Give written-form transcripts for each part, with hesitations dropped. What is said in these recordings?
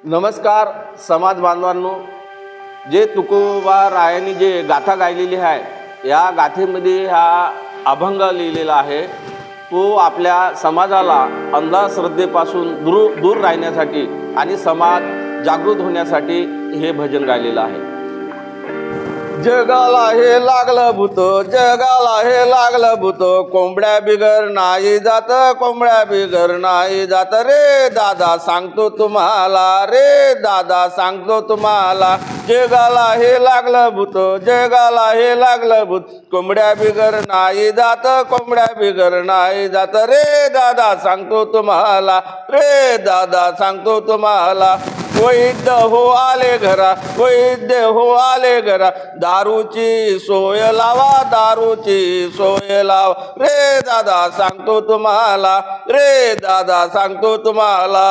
नमस्कार समाज बांधवांनो, जे तुकोबारायांनी जे गाथा गायलेली आहे या गाथेमध्ये हा अभंग लिहिलेला आहे। तो आपल्या समाजाला अंधश्रद्धेपासून दूर राहण्यासाठी आणि समाज जागृत होण्यासाठी हे भजन गायलेलं आहे। जगाला हे लागलं भूत, जगाला हे लागलं भूत, कोंबड्या बिगर नाही जात, कोंबड्या बिगर नाही जात रे दादा सांगतो तुम्हाला, रे दादा सांगतो तुम्हाला। जगाला हे लागलं भूत, जगाला हे लागलं भूत, कोंबड्या बिगर नाही जात, कोंबड्या बिगर नाही जात रे दादा सांगतो तुम्हाला, रे दादा सांगतो तुम्हाला। वैद्य हो आले घरा, वैद्य हो आले घरा, दारूची सोय लावा, दारूची सोय लावा रे दादा सांगतो तुम्हाला, रे दादा सांगतो तुम्हाला।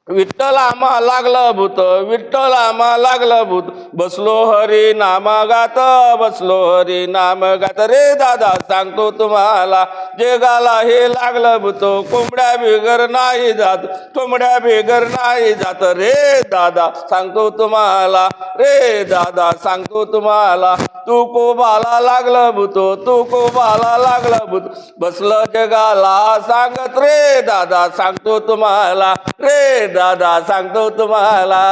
विठ्ठल आम्हा लागलं भूत, विठ्ठल आम्हा लागलं भूत, बसलो हरी नाम गात, बसलो हरी नाम गात रे दादा सांगतो तुम्हाला। जगाला हे लागलं भूत, कोंबड्या बिगर नाही जात, कोंबड्या बिगर नाही जात रे दादा सांगतो तुम्हाला, रे दादा सांगतो तुम्हाला। तू कोबाला लागलं भूत, तू कोबाला लागलं भूत, बसलं जगाला सांगत रे दादा सांगतो तुम्हाला, रे दादा सांगतो तुम्हाला।